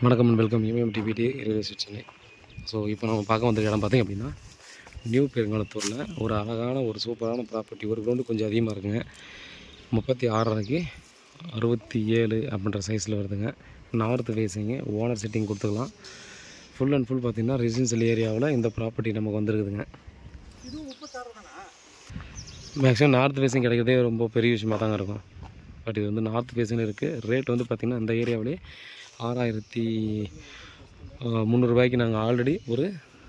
வணக்கம் and welcome MMTPT real estate Chennai. So இப்போ நம்ம பார்க்க வந்த இடம் பார்த்திங்க அப்படின்னா நியூ பெருங்காலத்தூரில் ஒரு அழகான ஒரு சூப்பரான ப்ராப்பர்ட்டி. ஒரு கிரவுண்டு கொஞ்சம் அதிகமாக இருக்குங்க. 36.5க்கு 67 அப்படின்ற சைஸில் வருதுங்க. நார்த் ஃபேஸிங்கு, ஓனர் செட்டிங் கொடுத்துக்கலாம். ஃபுல் அண்ட் ஃபுல் பார்த்திங்கன்னா ரெசிடென்ஷியல் ஏரியாவில் இந்த ப்ராப்பர்ட்டி நமக்கு வந்துருக்குதுங்க. மேக்ஸிமம் நார்த் ஃபேஸிங் கிடைக்கிறதே ரொம்ப பெரிய விஷயமாக தாங்க இருக்கும். பட் இது வந்து நார்த் ஃபேஸிங்னு இருக்குது. ரேட் வந்து பார்த்திங்கன்னா இந்த ஏரியாவிலே 6,300 ரூபாய்க்கு நாங்கள் ஆல்ரெடி ஒரு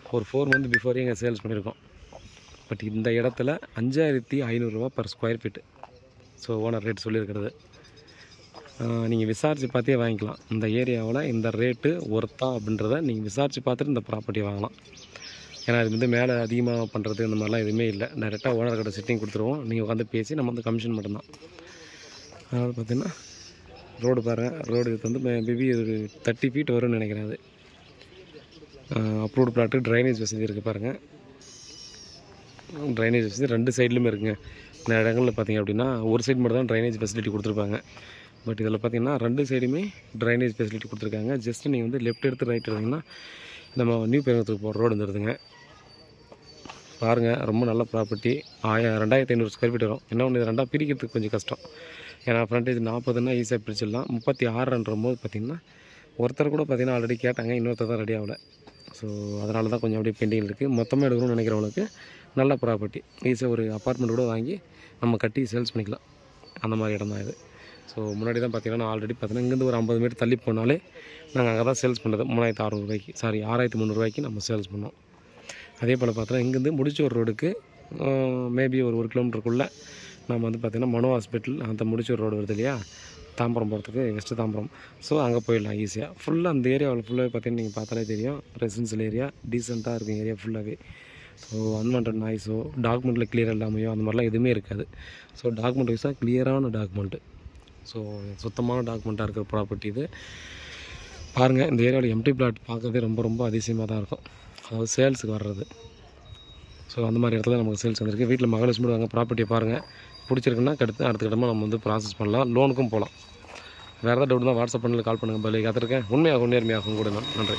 4 மந்த் பிஃபோரே எங்கள் சேல்ஸ் பண்ணியிருக்கோம். பட் இந்த இடத்துல 5,500 ரூபா per square feet. So owner rate சொல்லியிருக்கிறது நீங்கள் விசாரித்து பார்த்தே வாங்கிக்கலாம். இந்த ஏரியாவில் இந்த ரேட்டு ஒர்த்தா அப்படின்றத நீங்கள் விசாரித்து பார்த்துட்டு இந்த ப்ராப்பர்ட்டியை வாங்கலாம். ஏன்னா இது வந்து மேலே அதிகமாக பண்ணுறது இந்த மாதிரிலாம் எதுவுமே இல்லை. டைரெக்டாக ஓனர் கிட்ட செட்டிங் கொடுத்துருவோம். நீங்கள் உட்காந்து பேசி நம்ம வந்து கமிஷன் மட்டும்தான். அதனால் பார்த்திங்கன்னா ரோடு பாருங்கள். ரோடு இது வந்து மேபி ஒரு 30 ஃபீட் வரும்னு நினைக்கிறேன். அது அப்ரூவ்டு பிளாட்டு. ட்ரைனேஜ் வசதி இருக்குது பாருங்கள். ட்ரைனேஜ் வசதி 2 சைட்லையுமே இருக்குங்க. இந்த இடங்களில் பார்த்திங்க அப்படின்னா ஒரு சைடு மட்டும் தான் ட்ரைனேஜ் ஃபெசிலிட்டி கொடுத்துருப்பாங்க. பட் இதில் பார்த்திங்கன்னா 2 சைடுமே ட்ரைனேஜ் ஃபெசிலிட்டி கொடுத்துருக்காங்க. ஜஸ்ட்டு நீங்கள் வந்து லெஃப்ட் எடுத்து ரைட் எடுத்திங்கன்னா நம்ம நியூ பெருங்கத்துக்கு போகிற ரோடு வந்துடுதுங்க. பாருங்கள், ரொம்ப நல்ல ப்ராப்பர்ட்டி. 2,500 ஸ்கொயர் ஃபீட் வரும். என்ன ஒன்று, இது ரெண்டாக பிரிக்கிறதுக்கு கொஞ்சம் கஷ்டம். ஏன்னா ஃப்ரண்டேஜ் 40ன்னா ஈஸியாக பிரிச்சிடலாம். 36ன்ற போது பார்த்திங்கன்னா ஒருத்தர் கூட பார்த்திங்கன்னா ஆல்ரெடி கேட்டாங்க, இன்னொருத்தர் தான் ரெடி ஆகலை. ஸோ அதனால தான் கொஞ்சம் அப்படியே பெண்டிங் இருக்குது. மொத்தமாக எடுக்கணும்னு நினைக்கிறவங்களுக்கு நல்ல ப்ராப்பர்ட்டி. ஈஸியாக ஒரு அப்பார்ட்மெண்ட் கூட வாங்கி நம்ம கட்டி சேல்ஸ் பண்ணிக்கலாம். அந்த மாதிரி இடம் தான் இது. ஸோ முன்னாடி தான் பார்த்திங்கன்னா நான் ஆல்ரெடி பார்த்தீங்கன்னா இங்கேருந்து ஒரு 50 மீட்டர் தள்ளி போனாலே நாங்கள் அங்கே தான் சேல்ஸ் பண்ணுறது. 3,600 ரூபாய்க்கு, 6,300 ரூபாய்க்கு நம்ம சேல்ஸ் பண்ணோம். அதே போல் பார்த்தோன்னா இங்கேருந்து முடிச்சூர் ரோடுக்கு மேபி ஒரு 1 கிலோமீட்டருக்குள்ளே நம்ம வந்து பார்த்திங்கன்னா மனோ ஹாஸ்பிட்டல் அந்த முடிச்சூர் ரோடு வருது இல்லையா, தாம்பரம் போகிறதுக்கு, வெஸ்ட்டு தாம்பரம். ஸோ அங்கே போயிடலாம் ஈஸியாக. ஃபுல்லாக அந்த ஏரியாவில் ஃபுல்லாகவே பார்த்திங்கன்னா நீங்கள் பார்த்தாலே தெரியும், ரெசிடென்ஷியல் ஏரியா, டீசெண்டாக இருக்கும் ஏரியா ஃபுல்லாகவே. ஸோ அன்வான்ட் நாய்ஸோ டாக்குமெண்ட்டில் கிளியர் இல்லாமையோ அந்த மாதிரிலாம் எதுவுமே இருக்காது. ஸோ டாக்குமெண்ட் வைஸாக கிளியரான டாக்குமெண்ட்டு. ஸோ சுத்தமான டாக்குமெண்ட்டாக இருக்கிற ப்ராப்பர்ட்டி இது. பாருங்கள், இந்த ஏரியாவில் எம்டி பிளாட் பார்க்குறதே ரொம்ப ரொம்ப அதிசயமாக தான் இருக்கும். அதாவது சேல்ஸுக்கு வர்றது. ஸோ அந்த மாதிரி இடத்துல நமக்கு சேல்ஸ் வந்திருக்கு. வீட்டில் மகாலட்சுமி வாங்க ப்ராப்பர்ட்டியை பாருங்கள். பிடிச்சிருக்குன்னா அடுத்த கிட்டமாக நம்ம வந்து ப்ராசஸ் பண்ணலாம். லோனுக்கும் போகலாம். வேறு ஏதாவது டவுட் தான் வாட்ஸ்அப் பண்ணல, கால் பண்ணுங்கள். பதில் காத்திருக்கேன். உண்மையாகும் நேர்மையாகும் கூட. நன்றி.